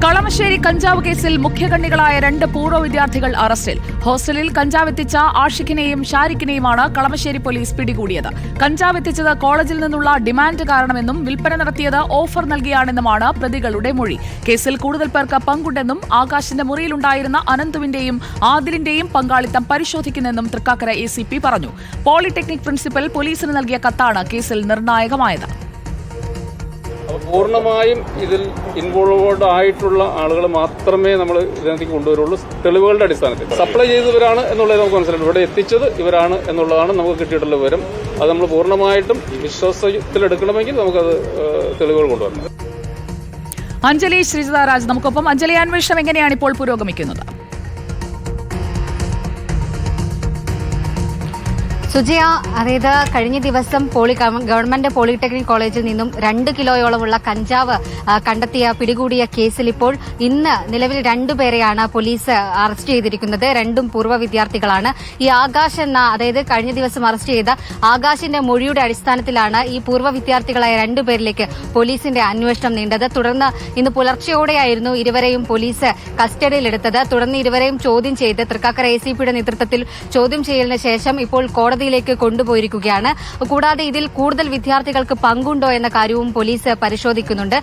കളമശ്ശേരി കഞ്ചാവ് കേസിൽ മുഖ്യകണ്ണികളായ 2 പൂർവ്വ വിദ്യാർത്ഥികൾ അറസ്റ്റിൽ. ഹോസ്റ്റലിൽ കഞ്ചാവ് എത്തിച്ച ആഷിഖിനെയും ഷാരിഖിനെയുമാണ് കളമശ്ശേരി പോലീസ് പിടികൂടിയത്. കഞ്ചാവ് എത്തിച്ചത് കോളേജിൽ നിന്നുള്ള ഡിമാൻഡ് കാരണമെന്നും വിൽപ്പന നടത്തിയത് ഓഫർ നൽകിയാണെന്നുമാണ് പ്രതികളുടെ മൊഴി. കേസിൽ കൂടുതൽ പേർക്ക് പങ്കുണ്ടെന്നും ആകാശിന്റെ മുറിയിലുണ്ടായിരുന്ന അനന്തുവിന്റെയും ആദിലിന്റെയും പങ്കാളിത്തം പരിശോധിക്കുന്നെന്നും തൃക്കാക്കര ACP പറഞ്ഞു. പോളിടെക്നിക് പ്രിൻസിപ്പൽ പോലീസിന് നൽകിയ കത്താണ് കേസിൽ നിർണായകമായത്. പൂർണ്ണമായും ഇതിൽ ഇൻവോൾവ്ഡ് ആയിട്ടുള്ള ആളുകൾ മാത്രമേ നമ്മൾ ഇതിനകത്തേക്ക് കൊണ്ടുവരുള്ളൂ. തെളിവുകളുടെ അടിസ്ഥാനത്തിൽ സപ്ലൈ ചെയ്തവരാണ് എന്നുള്ളത് നമുക്ക് മനസ്സിലായിട്ട് ഇവിടെ എത്തിച്ചത് ഇവരാണ് എന്നുള്ളതാണ് നമുക്ക് കിട്ടിയിട്ടുള്ള വിവരം. അത് നമ്മൾ പൂർണ്ണമായിട്ടും വിശ്വാസത്തിലെടുക്കണമെങ്കിൽ നമുക്കത് തെളിവുകൾ കൊണ്ടുവരണം. അഞ്ജലി ശ്രീജിതാരാജ് നമുക്കൊപ്പം. അഞ്ജലി, അന്വേഷണം എങ്ങനെയാണ് ഇപ്പോൾ പുരോഗമിക്കുന്നത്? സുജയ, അതായത് കഴിഞ്ഞ ദിവസം ഗവൺമെന്റ് പോളിടെക്നിക് കോളേജിൽ നിന്നും 2 കിലോയോളമുള്ള കഞ്ചാവ് പിടികൂടിയ കേസിൽ ഇപ്പോൾ ഇന്ന് നിലവിൽ 2 പേരെയാണ് പോലീസ് അറസ്റ്റ് ചെയ്തിരിക്കുന്നത്. 2 പൂർവ്വ വിദ്യാർത്ഥികളാണ്. ഈ ആകാശ് അതായത് കഴിഞ്ഞ ദിവസം അറസ്റ്റ് ചെയ്ത ആകാശിന്റെ മൊഴിയുടെ അടിസ്ഥാനത്തിലാണ് ഈ പൂർവ്വ വിദ്യാർത്ഥികളായ 2 പേരിലേക്ക് പോലീസിന്റെ അന്വേഷണം നീണ്ടത്. തുടർന്ന് ഇന്ന് പുലർച്ചെയോടെയായിരുന്നു ഇരുവരെയും പോലീസ് കസ്റ്റഡിയിലെടുത്തത്. തുടർന്ന് ഇരുവരെയും ചോദ്യം ചെയ്ത് തൃക്കാക്കര ACPയുടെ നേതൃത്വത്തിൽ ചോദ്യം ചെയ്യലിന് ശേഷം ഇപ്പോൾ കോടതിയിലേക്ക് കൊണ്ടുപോയിരിക്കുകയാണ്. കൂടാതെ ഇതിൽ കൂടുതൽ വിദ്യാർത്ഥികൾക്ക് പങ്കുണ്ടോ എന്ന കാര്യവും പോലീസ് പരിശോധിക്കുന്നുണ്ട്.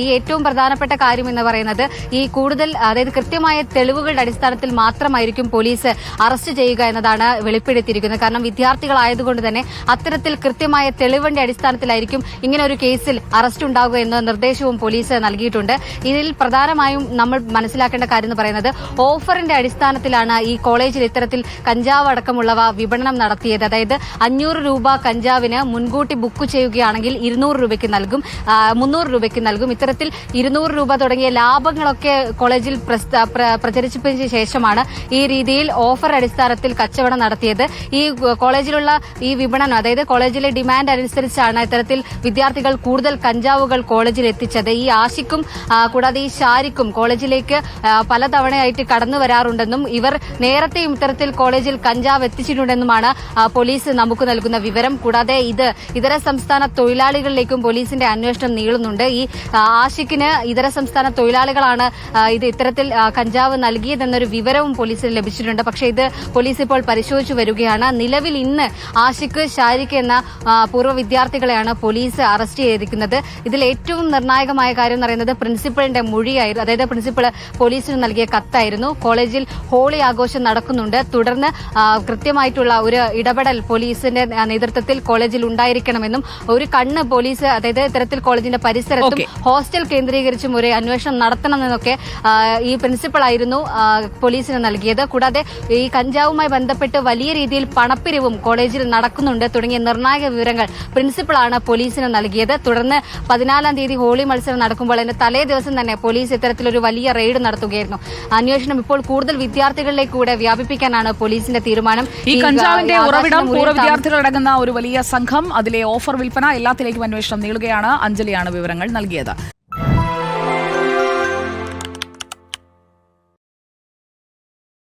ഈ ഏറ്റവും പ്രധാനപ്പെട്ട കാര്യം എന്ന് പറയുന്നത് ഈ കൂടുതൽ അതായത് കൃത്യമായ തെളിവുകളുടെ അടിസ്ഥാനത്തിൽ മാത്രമായിരിക്കും പോലീസ് അറസ്റ്റ് ചെയ്യുക എന്നതാണ് വെളിപ്പെടുത്തിയിരിക്കുന്നത്. കാരണം വിദ്യാർത്ഥികളായതുകൊണ്ട് തന്നെ അത്തരത്തിൽ കൃത്യമായ തെളിവിന്റെ അടിസ്ഥാനത്തിലായിരിക്കും ഇങ്ങനെ ഒരു കേസിൽ അറസ്റ്റ് ഉണ്ടാകുക എന്ന നിർദ്ദേശവും പോലീസ് നൽകിയിട്ടുണ്ട്. ഇതിൽ പ്രധാനമായും നമ്മൾ മനസ്സിലാക്കേണ്ട കാര്യം എന്ന് പറയുന്നത് ഓഫറിന്റെ അടിസ്ഥാനത്തിലാണ് ഈ കോളേജിൽ ഇത്തരത്തിൽ കഞ്ചാവ് അടക്കമുള്ളവ വിപണനം നടത്തിയത്. അതായത് 500 രൂപ കഞ്ചാവിന് മുൻകൂട്ടി ബുക്ക് ചെയ്യുകയാണെങ്കിൽ 200 രൂപയ്ക്ക് നൽകും, 300 രൂപയ്ക്ക് നൽകും. ഇത്തരത്തിൽ 200 രൂപ തുടങ്ങിയ ലാഭങ്ങളൊക്കെ കോളേജിൽ പ്രചരിപ്പിച്ച ശേഷമാണ് ഈ രീതിയിൽ ഓഫർ അടിസ്ഥാനത്തിൽ കച്ചവടം നടത്തിയത്. ഈ കോളേജിലുള്ള ഈ വിപണനം അതായത് കോളേജിലെ ഡിമാൻഡ് അനുസരിച്ചാണ് ഇത്തരത്തിൽ വിദ്യാർത്ഥികൾ കൂടുതൽ കഞ്ചാവുകൾ കോളേജിൽ എത്തിച്ചത്. ഈ ആഷിക്കും കൂടാതെ ഈ ഷാരിഖും കോളേജിലേക്ക് പലതവണയായിട്ട് കടന്നു വരാറുണ്ടെന്നും ഇവർ നേരത്തെയും ഇത്തരത്തിൽ കോളേജിൽ കഞ്ചാവ് എത്തിച്ചിട്ടുണ്ടെന്നുമാണ് പോലീസ് നമുക്ക് നൽകുന്ന വിവരം. കൂടാതെ ഇത് ഇതര സംസ്ഥാന തൊഴിലാളികളിലേക്കും പോലീസിന്റെ അന്വേഷണം നീളുന്നുണ്ട്. ഈ ആഷിഖിന് ഇതര സംസ്ഥാന തൊഴിലാളികളാണ് ഇത് ഇത്തരത്തിൽ കഞ്ചാവ് നൽകിയതെന്നൊരു വിവരവും പോലീസിന് ലഭിച്ചിട്ടുണ്ട്. പക്ഷേ ഇത് പോലീസ് ഇപ്പോൾ പരിശോധിച്ചു വരികയാണ്. നിലവിൽ ഇന്ന് ആഷിഖ്, ഷാരിഖ് എന്ന പൂർവ്വ വിദ്യാർത്ഥികളെയാണ് പോലീസ് അറസ്റ്റ് ചെയ്തിരിക്കുന്നത്. ഇതിൽ ഏറ്റവും നിർണായകമായ കാര്യം എന്ന് പറയുന്നത് പ്രിൻസിപ്പളിന്റെ മൊഴിയായിരുന്നു. അതായത് പ്രിൻസിപ്പൾ പോലീസിന് നൽകിയ കത്തായിരുന്നു. കോളേജിൽ ഹോളി ആഘോഷം നടക്കുന്നുണ്ട്. തുടർന്ന് കൃത്യമായിട്ടുള്ള ഒരു ഇടപെടൽ പോലീസിന്റെ നേതൃത്വത്തിൽ കോളേജിൽ ഉണ്ടായിരിക്കണമെന്നും ഒരു കണ്ണ് പോലീസ് അതായത് ഇത്തരത്തിൽ കോളേജിന്റെ പരിസരത്തും ഹോസ്റ്റൽ കേന്ദ്രീകരിച്ചും ഒരു അന്വേഷണം നടത്തണമെന്നൊക്കെ ഈ പ്രിൻസിപ്പളായിരുന്നു പോലീസിന് നൽകിയത്. കൂടാതെ ഈ കഞ്ചാവുമായി ബന്ധപ്പെട്ട് വലിയ രീതിയിൽ പണപ്പിരിവും കോളേജിൽ നടക്കുന്നുണ്ട് തുടങ്ങിയ നിർണായക വിവരങ്ങൾ പ്രിൻസിപ്പളാണ് പോലീസിന് നൽകിയത്. തുടർന്ന് 14-ാം തീയതി ഹോളി മത്സരം നടക്കുമ്പോൾ അതിന്റെ തലേ ദിവസം തന്നെ പോലീസ് ഇത്തരത്തിലൊരു വലിയ റെയ്ഡ് നടത്തുകയായിരുന്നു. അന്വേഷണം ഇപ്പോൾ കൂടുതൽ വിദ്യാർത്ഥികളിലേക്ക് കൂടെ വ്യാപിപ്പിക്കാനാണ് പോലീസിന്റെ തീരുമാനം. ഈ കഞ്ചാവിന്റെ ഉറവിടം പൂർവ്വ വിദ്യാർത്ഥികളടങ്ങുന്ന ഒരു വലിയ സംഘം, അതിലെ ഓഫർ വിൽപ്പന എല്ലാത്തിലേക്കും അന്വേഷണം നീളുകയാണ്. അഞ്ജലിയാണ് വിവരങ്ങൾ നൽകിയത്.